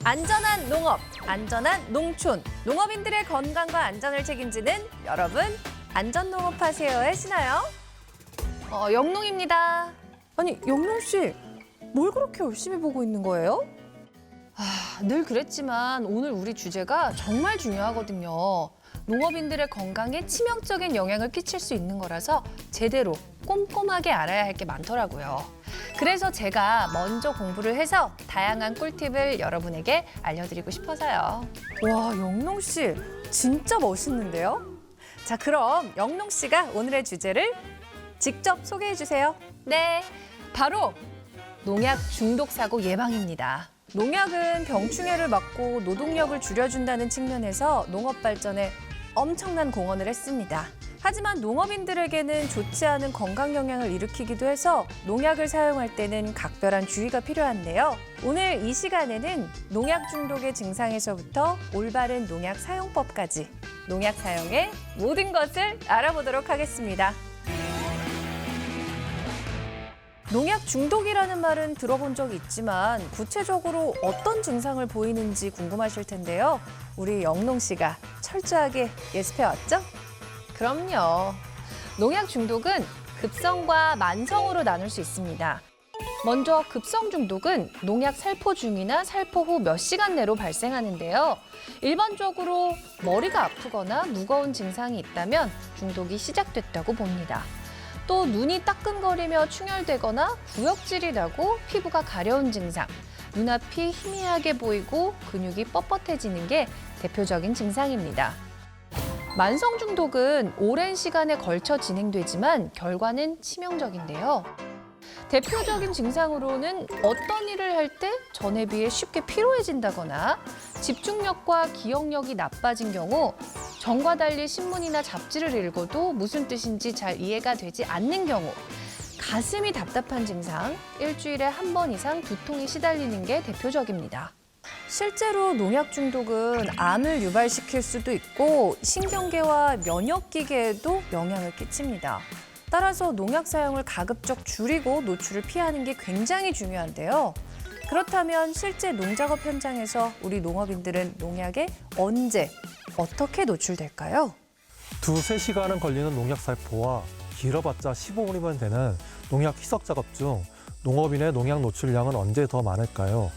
안전한 농업, 안전한 농촌, 농업인들의 건강과 안전을 책임지는 여러분, 안전농업하세요에 신나요? 영농입니다. 아니, 영농 씨, 뭘 그렇게 열심히 보고 있는 거예요? 늘 그랬지만 오늘 우리 주제가 정말 중요하거든요. 농업인들의 건강에 치명적인 영향을 끼칠 수 있는 거라서 제대로 꼼꼼하게 알아야 할 게 많더라고요. 그래서 제가 먼저 공부를 해서 다양한 꿀팁을 여러분에게 알려드리고 싶어서요. 와, 영농 씨 진짜 멋있는데요? 자, 그럼 영농 씨가 오늘의 주제를 직접 소개해 주세요. 네, 바로 농약 중독 사고 예방입니다. 농약은 병충해를 막고 노동력을 줄여준다는 측면에서 농업 발전에 엄청난 공헌을 했습니다. 하지만 농업인들에게는 좋지 않은 건강 영향을 일으키기도 해서 농약을 사용할 때는 각별한 주의가 필요한데요. 오늘 이 시간에는 농약 중독의 증상에서부터 올바른 농약 사용법까지 농약 사용의 모든 것을 알아보도록 하겠습니다. 농약 중독이라는 말은 들어본 적이 있지만 구체적으로 어떤 증상을 보이는지 궁금하실 텐데요. 우리 영농 씨가 철저하게 예습해왔죠? 그럼요. 농약 중독은 급성과 만성으로 나눌 수 있습니다. 먼저 급성 중독은 농약 살포 중이나 살포 후 몇 시간 내로 발생하는데요. 일반적으로 머리가 아프거나 무거운 증상이 있다면 중독이 시작됐다고 봅니다. 또 눈이 따끔거리며 충혈되거나 구역질이 나고 피부가 가려운 증상, 눈앞이 희미하게 보이고 근육이 뻣뻣해지는 게 대표적인 증상입니다. 만성 중독은 오랜 시간에 걸쳐 진행되지만 결과는 치명적인데요. 대표적인 증상으로는 어떤 일을 할 때 전에 비해 쉽게 피로해진다거나 집중력과 기억력이 나빠진 경우 전과 달리 신문이나 잡지를 읽어도 무슨 뜻인지 잘 이해가 되지 않는 경우 가슴이 답답한 증상, 일주일에 한 번 이상 두통이 시달리는 게 대표적입니다. 실제로 농약 중독은 암을 유발시킬 수도 있고 신경계와 면역기계에도 영향을 끼칩니다. 따라서 농약 사용을 가급적 줄이고 노출을 피하는 게 굉장히 중요한데요. 그렇다면 실제 농작업 현장에서 우리 농업인들은 농약에 언제, 어떻게 노출될까요? 2~3시간은 걸리는 농약 살포와 길어봤자 15분이면 되는 농약 희석 작업 중 농업인의 농약 노출량은 언제 더 많을까요?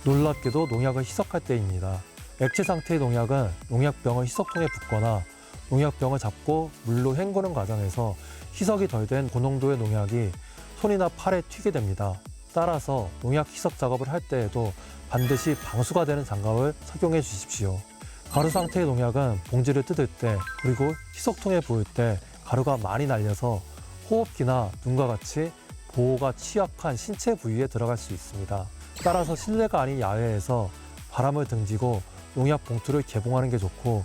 놀랍게도 농약을 희석할 때입니다. 액체 상태의 농약은 농약병을 희석통에 붓거나 농약병을 잡고 물로 헹구는 과정에서 희석이 덜 된 고농도의 농약이 손이나 팔에 튀게 됩니다. 따라서 농약 희석 작업을 할 때에도 반드시 방수가 되는 장갑을 착용해 주십시오. 가루 상태의 농약은 봉지를 뜯을 때 그리고 희석통에 부을 때 가루가 많이 날려서 호흡기나 눈과 같이 보호가 취약한 신체 부위에 들어갈 수 있습니다. 따라서 실내가 아닌 야외에서 바람을 등지고 농약 봉투를 개봉하는 게 좋고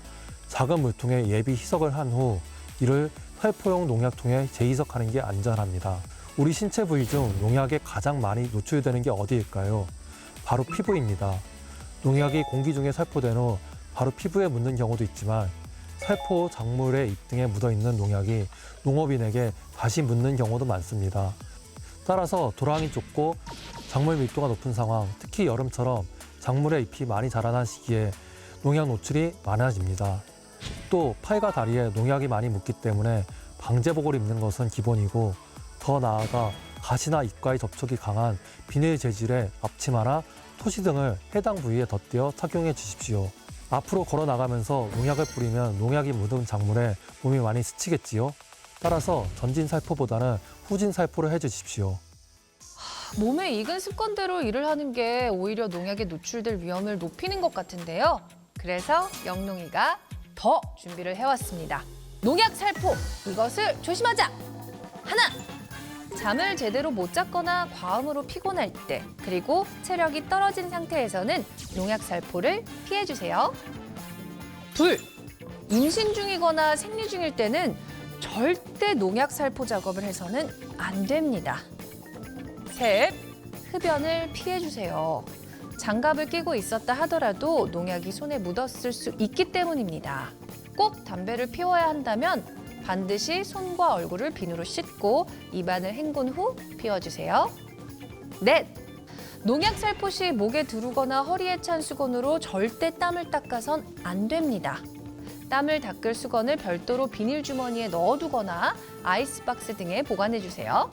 작은 물통에 예비 희석을 한 후 이를 살포용 농약통에 재희석하는 게 안전합니다. 우리 신체 부위 중 농약에 가장 많이 노출되는 게 어디일까요? 바로 피부입니다. 농약이 공기 중에 살포된 후 바로 피부에 묻는 경우도 있지만 살포 작물의 잎 등에 묻어있는 농약이 농업인에게 다시 묻는 경우도 많습니다. 따라서 도랑이 좁고 작물 밀도가 높은 상황, 특히 여름처럼 작물의 잎이 많이 자라난 시기에 농약 노출이 많아집니다. 또 팔과 다리에 농약이 많이 묻기 때문에 방제복을 입는 것은 기본이고 더 나아가 가시나 잎과의 접촉이 강한 비닐 재질의 앞치마나 토시 등을 해당 부위에 덧대어 착용해 주십시오. 앞으로 걸어 나가면서 농약을 뿌리면 농약이 묻은 작물에 몸이 많이 스치겠지요. 따라서 전진 살포보다는 후진 살포를 해주십시오. 몸에 익은 습관대로 일을 하는 게 오히려 농약에 노출될 위험을 높이는 것 같은데요. 그래서 영농이가 더 준비를 해왔습니다. 농약 살포, 이것을 조심하자! 하나! 잠을 제대로 못 잤거나 과음으로 피곤할 때, 그리고 체력이 떨어진 상태에서는 농약 살포를 피해주세요. 둘! 임신 중이거나 생리 중일 때는 절대 농약 살포 작업을 해서는 안 됩니다. 셋! 흡연을 피해주세요. 장갑을 끼고 있었다 하더라도 농약이 손에 묻었을 수 있기 때문입니다. 꼭 담배를 피워야 한다면 반드시 손과 얼굴을 비누로 씻고 입안을 헹군 후 피워주세요. 넷! 농약 살포시 목에 두르거나 허리에 찬 수건으로 절대 땀을 닦아선 안 됩니다. 땀을 닦을 수건을 별도로 비닐 주머니에 넣어두거나 아이스박스 등에 보관해주세요.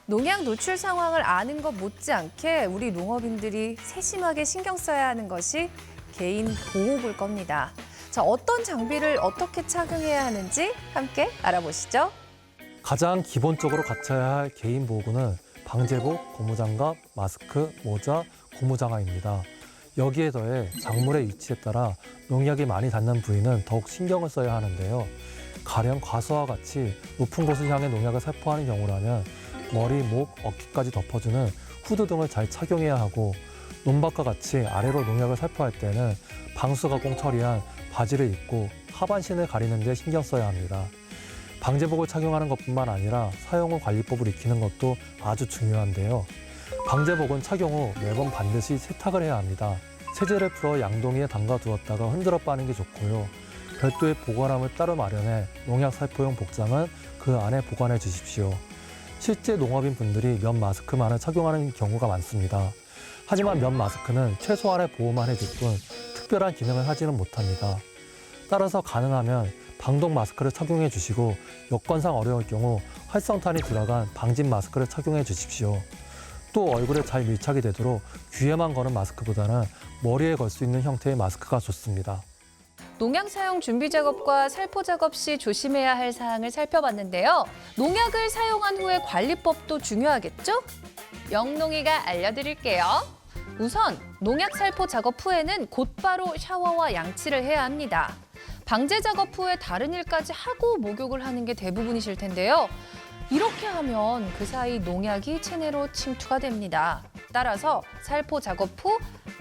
농약 노출 상황을 아는 것 못지않게 우리 농업인들이 세심하게 신경 써야 하는 것이 개인 보호구일 겁니다. 자, 어떤 장비를 어떻게 착용해야 하는지 함께 알아보시죠. 가장 기본적으로 갖춰야 할 개인 보호구는 방제복, 고무장갑, 마스크, 모자, 고무장화입니다. 여기에 더해 작물의 위치에 따라 농약이 많이 닿는 부위는 더욱 신경을 써야 하는데요. 가령 과수와 같이 높은 곳을 향해 농약을 살포하는 경우라면 머리, 목, 어깨까지 덮어주는 후드 등을 잘 착용해야 하고 논밭과 같이 아래로 농약을 살포할 때는 방수가공 처리한 바지를 입고 하반신을 가리는 데 신경 써야 합니다. 방제복을 착용하는 것뿐만 아니라 사용 후 관리법을 익히는 것도 아주 중요한데요. 방제복은 착용 후 매번 반드시 세탁을 해야 합니다. 세제를 풀어 양동이에 담가 두었다가 흔들어 빠는 게 좋고요. 별도의 보관함을 따로 마련해 농약 살포용 복장은 그 안에 보관해 주십시오. 실제 농업인 분들이 면 마스크만을 착용하는 경우가 많습니다. 하지만 면 마스크는 최소한의 보호만 해줄 뿐 특별한 기능을 하지는 못합니다. 따라서 가능하면 방독 마스크를 착용해 주시고 여건상 어려울 경우 활성탄이 들어간 방진 마스크를 착용해 주십시오. 또 얼굴에 잘 밀착이 되도록 귀에만 거는 마스크보다는 머리에 걸 수 있는 형태의 마스크가 좋습니다. 농약 사용 준비 작업과 살포 작업 시 조심해야 할 사항을 살펴봤는데요. 농약을 사용한 후의 관리법도 중요하겠죠? 영농이가 알려드릴게요. 우선 농약 살포 작업 후에는 곧바로 샤워와 양치를 해야 합니다. 방제 작업 후에 다른 일까지 하고 목욕을 하는 게 대부분이실 텐데요. 이렇게 하면 그 사이 농약이 체내로 침투가 됩니다. 따라서 살포 작업 후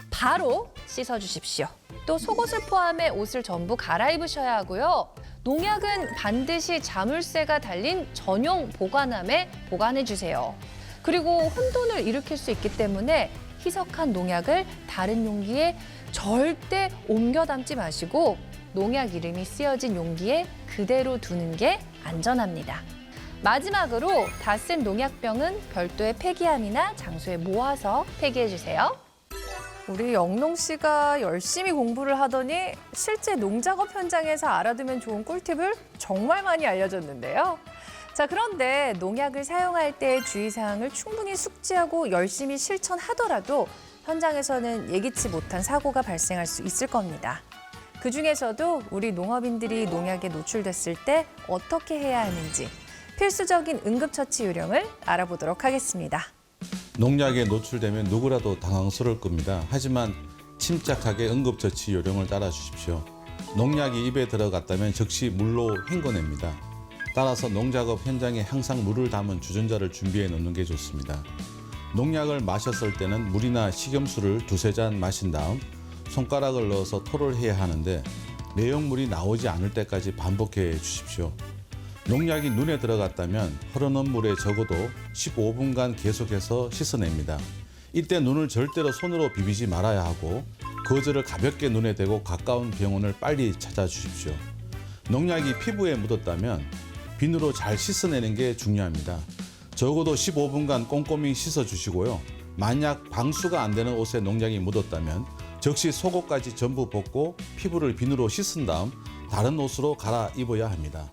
바로 씻어주십시오. 또 속옷을 포함해 옷을 전부 갈아입으셔야 하고요. 농약은 반드시 자물쇠가 달린 전용 보관함에 보관해주세요. 그리고 혼돈을 일으킬 수 있기 때문에 희석한 농약을 다른 용기에 절대 옮겨 담지 마시고 농약 이름이 쓰여진 용기에 그대로 두는 게 안전합니다. 마지막으로 다 쓴 농약병은 별도의 폐기함이나 장소에 모아서 폐기해주세요. 우리 영농 씨가 열심히 공부를 하더니 실제 농작업 현장에서 알아두면 좋은 꿀팁을 정말 많이 알려줬는데요. 자, 그런데 농약을 사용할 때의 주의사항을 충분히 숙지하고 열심히 실천하더라도 현장에서는 예기치 못한 사고가 발생할 수 있을 겁니다. 그중에서도 우리 농업인들이 농약에 노출됐을 때 어떻게 해야 하는지 필수적인 응급처치 요령을 알아보도록 하겠습니다. 농약에 노출되면 누구라도 당황스러울 겁니다. 하지만 침착하게 응급처치 요령을 따라 주십시오. 농약이 입에 들어갔다면 즉시 물로 헹궈냅니다. 따라서 농작업 현장에 항상 물을 담은 주전자를 준비해 놓는 게 좋습니다. 농약을 마셨을 때는 물이나 식염수를 2-3잔 마신 다음 손가락을 넣어서 토를 해야 하는데 내용물이 나오지 않을 때까지 반복해 주십시오. 농약이 눈에 들어갔다면 흐르는 물에 적어도 15분간 계속해서 씻어냅니다. 이때 눈을 절대로 손으로 비비지 말아야 하고 거즈를 가볍게 눈에 대고 가까운 병원을 빨리 찾아주십시오. 농약이 피부에 묻었다면 비누로 잘 씻어내는 게 중요합니다. 적어도 15분간 꼼꼼히 씻어주시고요. 만약 방수가 안 되는 옷에 농약이 묻었다면 즉시 속옷까지 전부 벗고 피부를 비누로 씻은 다음 다른 옷으로 갈아입어야 합니다.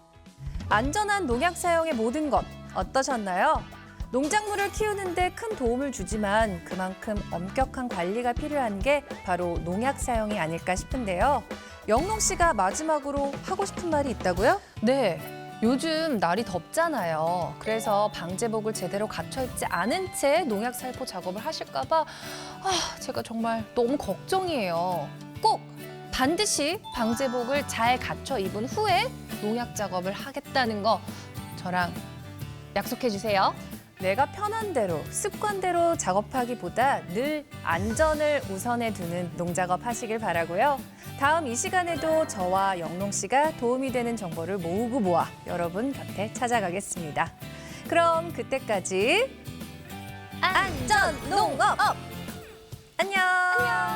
안전한 농약 사용의 모든 것 어떠셨나요? 농작물을 키우는데 큰 도움을 주지만 그만큼 엄격한 관리가 필요한 게 바로 농약 사용이 아닐까 싶은데요. 영농 씨가 마지막으로 하고 싶은 말이 있다고요? 네. 요즘 날이 덥잖아요. 그래서 방제복을 제대로 갖춰 입지 않은 채 농약 살포 작업을 하실까 봐 제가 정말 너무 걱정이에요. 꼭 반드시 방제복을 잘 갖춰 입은 후에 농약 작업을 하겠다는 거 저랑 약속해 주세요. 내가 편한 대로, 습관대로 작업하기보다 늘 안전을 우선에 두는 농작업 하시길 바라고요. 다음 이 시간에도 저와 영농 씨가 도움이 되는 정보를 모으고 모아 여러분 곁에 찾아가겠습니다. 그럼 그때까지 안전 농업! 안녕!